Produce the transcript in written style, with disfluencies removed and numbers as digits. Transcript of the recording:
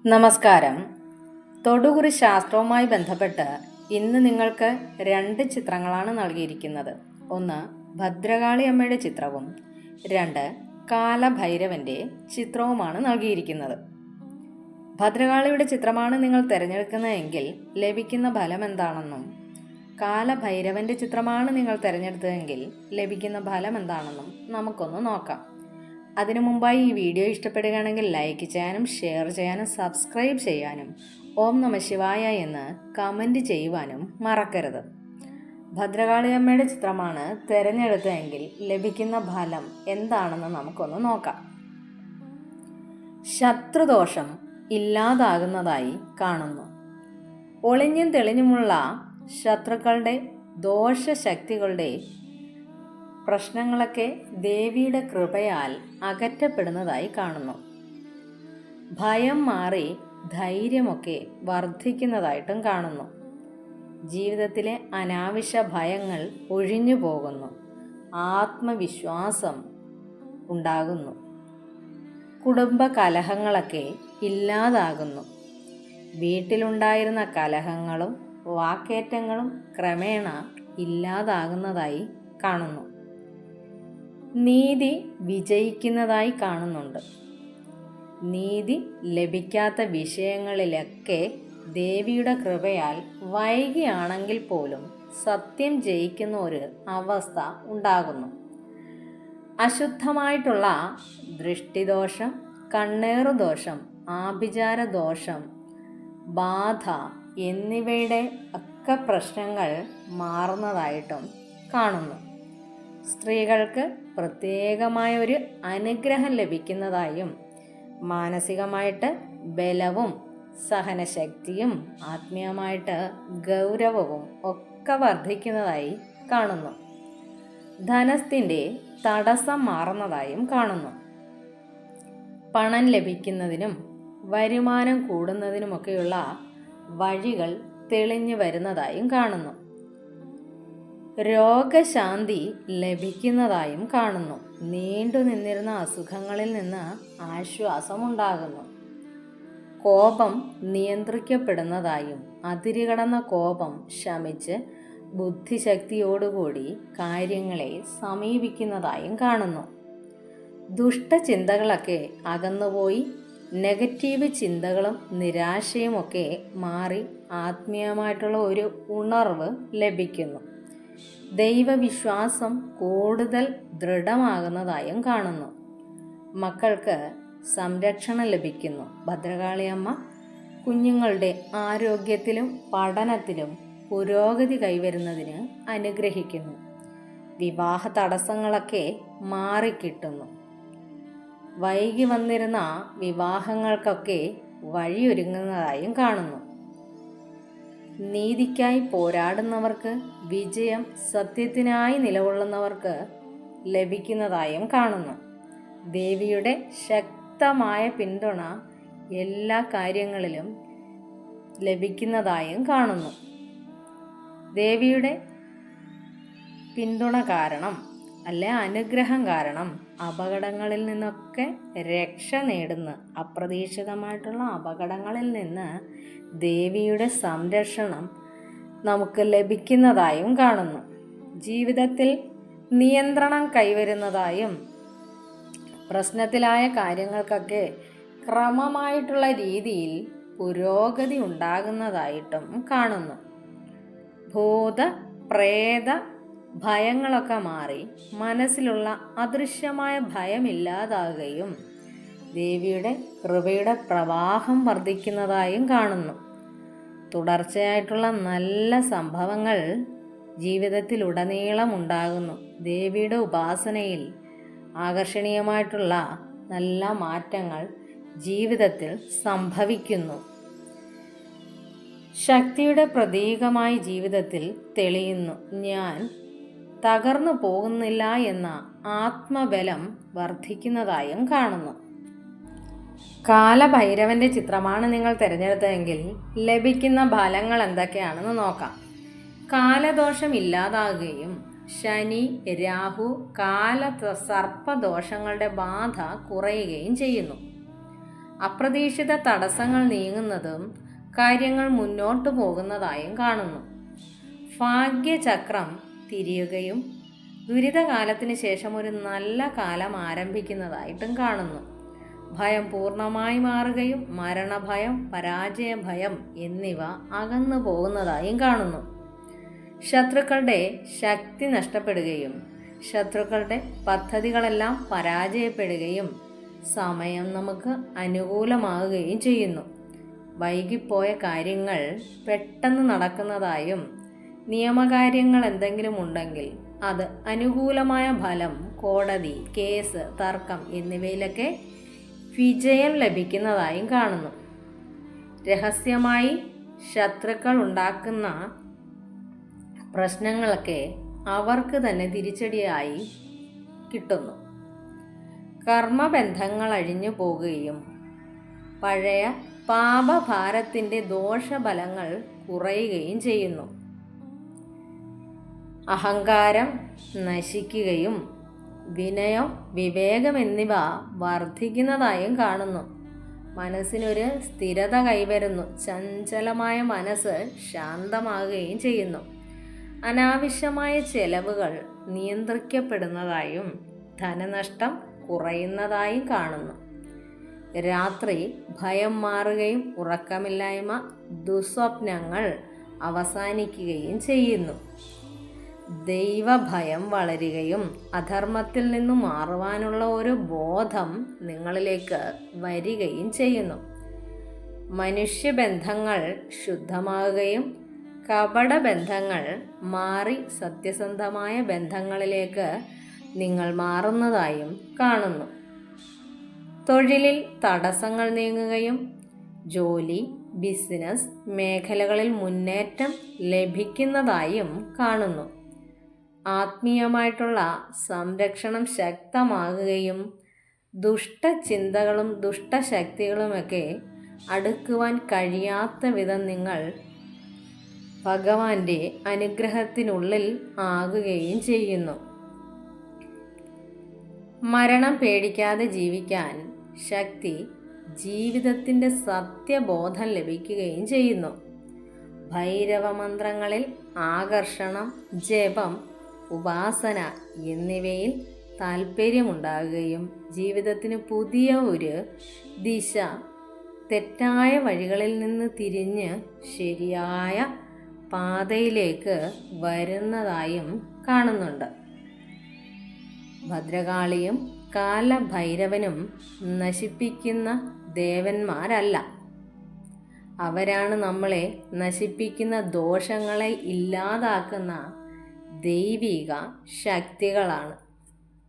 നമസ്കാരം. തൊടുകുറി ശാസ്ത്രവുമായി ബന്ധപ്പെട്ട് ഇന്ന് നിങ്ങൾക്ക് 2 ചിത്രങ്ങളാണ് നൽകിയിരിക്കുന്നത്. ഒന്ന് ഭദ്രകാളി അമ്മയുടെ ചിത്രവും 2 കാലഭൈരവൻ്റെ ചിത്രവുമാണ് നൽകിയിരിക്കുന്നത്. ഭദ്രകാളിയുടെ ചിത്രമാണ് നിങ്ങൾ തിരഞ്ഞെടുക്കുന്നതെങ്കിൽ ലഭിക്കുന്ന ഫലം എന്താണെന്നും കാലഭൈരവൻ്റെ ചിത്രമാണ് നിങ്ങൾ തിരഞ്ഞെടുത്തതെങ്കിൽ ലഭിക്കുന്ന ഫലം എന്താണെന്നും നമുക്കൊന്ന് നോക്കാം. അതിനു മുമ്പായി ഈ വീഡിയോ ഇഷ്ടപ്പെടുകയാണെങ്കിൽ ലൈക്ക് ചെയ്യാനും ഷെയർ ചെയ്യാനും സബ്സ്ക്രൈബ് ചെയ്യാനും ഓം നമ ശിവായ എന്ന് കമൻറ്റ് ചെയ്യുവാനും മറക്കരുത്. ഭദ്രകാളി അമ്മയുടെ ചിത്രമാണ് തിരഞ്ഞെടുത്തതെങ്കിൽ ലഭിക്കുന്ന ഫലം എന്താണെന്ന് നമുക്കൊന്ന് നോക്കാം. ശത്രുദോഷം ഇല്ലാതാകുന്നതായി കാണുന്നു. ഒളിഞ്ഞും തെളിഞ്ഞുമുള്ള ശത്രുക്കളുടെ ദോഷശക്തികളുടെ പ്രശ്നങ്ങളൊക്കെ ദേവിയുടെ കൃപയാൽ അകറ്റപ്പെടുന്നതായി കാണുന്നു. ഭയം മാറി ധൈര്യമൊക്കെ വർദ്ധിക്കുന്നതായിട്ടും കാണുന്നു. ജീവിതത്തിലെ അനാവശ്യ ഭയങ്ങൾ ഒഴിഞ്ഞു പോകുന്നു. ആത്മവിശ്വാസം ഉണ്ടാകുന്നു. കുടുംബ കലഹങ്ങളൊക്കെ ഇല്ലാതാകുന്നു. വീട്ടിലുണ്ടായിരുന്ന കലഹങ്ങളും വാക്കേറ്റങ്ങളും ക്രമേണ ഇല്ലാതാകുന്നതായി കാണുന്നു. നീതി വിജയിക്കുന്നതായി കാണുന്നുണ്ട്. നീതി ലഭിക്കാത്ത വിഷയങ്ങളിലൊക്കെ ദേവിയുടെ കൃപയാൽ വൈകിയാണെങ്കിൽ പോലും സത്യം ജയിക്കുന്ന ഒരു അവസ്ഥ ഉണ്ടാകുന്നു. അശുദ്ധമായിട്ടുള്ള ദൃഷ്ടിദോഷം, കണ്ണേറുദോഷം, ആഭിചാരദോഷം, ബാധ എന്നിവയുടെ ഒക്കെ പ്രശ്നങ്ങൾ മാറുന്നതായിട്ടും കാണുന്നു. സ്ത്രീകൾക്ക് പ്രത്യേകമായ ഒരു അനുഗ്രഹം ലഭിക്കുന്നതായും മാനസികമായിട്ട് ബലവും സഹനശക്തിയും ആത്മീയമായിട്ട് ഗൗരവവും ഒക്കെ വർദ്ധിക്കുന്നതായി കാണുന്നു. ധനത്തിൻ്റെ തടസ്സം മാറുന്നതായും കാണുന്നു. പണം ലഭിക്കുന്നതിനും വരുമാനം കൂടുന്നതിനുമൊക്കെയുള്ള വഴികൾ തെളിഞ്ഞു വരുന്നതായും കാണുന്നു. രോഗശാന്തി ലഭിക്കുന്നതായും കാണുന്നു. നീണ്ടു നിന്നിരുന്ന അസുഖങ്ങളിൽ നിന്ന് ആശ്വാസമുണ്ടാകുന്നു. കോപം നിയന്ത്രിക്കപ്പെടുന്നതായും അതിരുകടന്ന കോപം ശമിച്ച് ബുദ്ധിശക്തിയോടുകൂടി കാര്യങ്ങളെ സമീപിക്കുന്നതായും കാണുന്നു. ദുഷ്ടചിന്തകളൊക്കെ അകന്നുപോയി നെഗറ്റീവ് ചിന്തകളും നിരാശയുമൊക്കെ മാറി ആത്മീയമായിട്ടുള്ള ഒരു ഉണർവ് ലഭിക്കുന്നു. ദൈവവിശ്വാസം കൂടുതൽ ദൃഢമാകുന്നതായും കാണുന്നു. മക്കൾക്ക് സംരക്ഷണം ലഭിക്കുന്നു. ഭദ്രകാളിയമ്മ കുഞ്ഞുങ്ങളുടെ ആരോഗ്യത്തിലും പഠനത്തിലും പുരോഗതി കൈവരുന്നതിന് അനുഗ്രഹിക്കുന്നു. വിവാഹ തടസ്സങ്ങളൊക്കെ മാറിക്കിട്ടുന്നു. വൈകി വന്നിരുന്ന വിവാഹങ്ങൾക്കൊക്കെ വഴിയൊരുങ്ങുന്നതായും കാണുന്നു. നീതിക്കായി പോരാടുന്നവർക്ക് വിജയം, സത്യത്തിനായി നിലകൊള്ളുന്നവർക്ക് ലഭിക്കുന്നതായും കാണുന്നു. ദേവിയുടെ ശക്തമായ പിന്തുണ എല്ലാ കാര്യങ്ങളിലും ലഭിക്കുന്നതായും കാണുന്നു. ദേവിയുടെ പിന്തുണ കാരണം അനുഗ്രഹം കാരണം അപകടങ്ങളിൽ നിന്നൊക്കെ രക്ഷ നേടുന്ന അപ്രതീക്ഷിതമായിട്ടുള്ള അപകടങ്ങളിൽ നിന്ന് ദേവിയുടെ സംരക്ഷണം നമുക്ക് ലഭിക്കുന്നതായും കാണുന്നു. ജീവിതത്തിൽ നിയന്ത്രണം കൈവരുന്നതായും പ്രശ്നത്തിലായ കാര്യങ്ങൾക്കൊക്കെ ക്രമമായിട്ടുള്ള രീതിയിൽ പുരോഗതി ഉണ്ടാകുന്നതായിട്ടും കാണുന്നു. ഭൂത പ്രേത ഭയങ്ങളൊക്കെ മാറി മനസ്സിലുള്ള അദൃശ്യമായ ഭയമില്ലാതാകുകയും ദേവിയുടെ കൃപയുടെ പ്രവാഹം വർദ്ധിക്കുന്നതായും കാണുന്നു. തുടർച്ചയായിട്ടുള്ള നല്ല സംഭവങ്ങൾ ജീവിതത്തിലുടനീളം ഉണ്ടാകുന്നു. ദേവിയുടെ ഉപാസനയിൽ ആകർഷണീയമായിട്ടുള്ള നല്ല മാറ്റങ്ങൾ ജീവിതത്തിൽ സംഭവിക്കുന്നു. ശക്തിയുടെ പ്രതീകമായി ജീവിതത്തിൽ തെളിയുന്നു. ഞാൻ തകർന്നു പോകുന്നില്ല എന്ന ആത്മബലം വർദ്ധിക്കുന്നതായും കാണുന്നു. കാലഭൈരവൻ്റെ ചിത്രമാണ് നിങ്ങൾ തിരഞ്ഞെടുത്തതെങ്കിൽ ലഭിക്കുന്ന ഫലങ്ങൾ എന്തൊക്കെയാണെന്ന് നോക്കാം. കാലദോഷം ഇല്ലാതാകുകയും ശനി, രാഹു, കാല സർപ്പദോഷങ്ങളുടെ ബാധ കുറയുകയും ചെയ്യുന്നു. അപ്രതീക്ഷിത തടസ്സങ്ങൾ നീങ്ങുന്നതും കാര്യങ്ങൾ മുന്നോട്ടു പോകുന്നതായും കാണുന്നു. ഭാഗ്യചക്രം തിരിയുകയും ദുരിതകാലത്തിന് ശേഷം ഒരു നല്ല കാലം ആരംഭിക്കുന്നതായിട്ടും കാണുന്നു. ഭയം പൂർണ്ണമായി മാറുകയും മരണഭയം, പരാജയഭയം എന്നിവ അകന്നു പോകുന്നതായും കാണുന്നു. ശത്രുക്കളുടെ ശക്തി നഷ്ടപ്പെടുകയും ശത്രുക്കളുടെ പദ്ധതികളെല്ലാം പരാജയപ്പെടുകയും സമയം നമുക്ക് അനുകൂലമാവുകയും ചെയ്യുന്നു. വൈകിപ്പോയ കാര്യങ്ങൾ പെട്ടെന്ന് നടക്കുന്നതായും നിയമകാര്യങ്ങൾ എന്തെങ്കിലും ഉണ്ടെങ്കിൽ അത് അനുകൂലമായ ഫലം, കോടതി കേസ്, തർക്കം എന്നിവയിലൊക്കെ വിജയം ലഭിക്കുന്നതായും കാണുന്നു. രഹസ്യമായി ശത്രുക്കൾ ഉണ്ടാക്കുന്ന പ്രശ്നങ്ങളൊക്കെ അവർക്ക് തന്നെ തിരിച്ചടിയായി കിട്ടുന്നു. കർമ്മബന്ധങ്ങൾ അഴിഞ്ഞു പോകുകയും പഴയ പാപഭാരത്തിൻ്റെ ദോഷഫലങ്ങൾ കുറയുകയും ചെയ്യുന്നു. അഹങ്കാരം നശിക്കുകയും വിനയം, വിവേകം എന്നിവ വർദ്ധിക്കുന്നതായും കാണുന്നു. മനസ്സിനൊരു സ്ഥിരത കൈവരുന്നു. ചഞ്ചലമായ മനസ്സ് ശാന്തമാകുകയും ചെയ്യുന്നു. അനാവശ്യമായ ചെലവുകൾ നിയന്ത്രിക്കപ്പെടുന്നതായും ധനനഷ്ടം കുറയുന്നതായും കാണുന്നു. രാത്രി ഭയം മാറുകയും ഉറക്കമില്ലായ്മ, ദുസ്വപ്നങ്ങൾ അവസാനിക്കുകയും ചെയ്യുന്നു. ദൈവഭയം വളരുകയും അധർമ്മത്തിൽ നിന്നും മാറുവാനുള്ള ഒരു ബോധം നിങ്ങളിലേക്ക് വരികയും ചെയ്യുന്നു. മനുഷ്യബന്ധങ്ങൾ ശുദ്ധമാവുകയും കപടബന്ധങ്ങൾ മാറി സത്യസന്ധമായ ബന്ധങ്ങളിലേക്ക് നിങ്ങൾ മാറുന്നതായും കാണുന്നു. തൊഴിലിൽ തടസ്സങ്ങൾ നീങ്ങുകയും ജോലി, ബിസിനസ് മേഖലകളിൽ മുന്നേറ്റം ലഭിക്കുന്നതായും കാണുന്നു. ആത്മീയമായിട്ടുള്ള സംരക്ഷണം ശക്തമാകുകയും ദുഷ്ടചിന്തകളും ദുഷ്ടശക്തികളുമൊക്കെ അടുക്കുവാൻ കഴിയാത്ത വിധം നിങ്ങൾ ഭഗവാന്റെ അനുഗ്രഹത്തിനുള്ളിൽ ആകുകയും ചെയ്യുന്നു. മരണം പേടിക്കാതെ ജീവിക്കാൻ ശക്തി, ജീവിതത്തിൻ്റെ സത്യബോധം ലഭിക്കുകയും ചെയ്യുന്നു. ഭൈരവമന്ത്രങ്ങളിൽ ആകർഷണം, ജപം, ഉപാസന എന്നിവയിൽ താല്പര്യമുണ്ടാകുകയും ജീവിതത്തിന് പുതിയ ഒരു ദിശ, തെറ്റായ വഴികളിൽ നിന്ന് തിരിഞ്ഞ് ശരിയായ പാതയിലേക്ക് വരുന്നതായും കാണുന്നുണ്ട്. ഭദ്രകാളിയും കാലഭൈരവനും നശിപ്പിക്കുന്ന ദേവന്മാരല്ല. അവരാണ് നമ്മളെ നശിപ്പിക്കുന്ന ദോഷങ്ങളെ ഇല്ലാതാക്കുന്ന ദൈവിക ശക്തികളാണ്.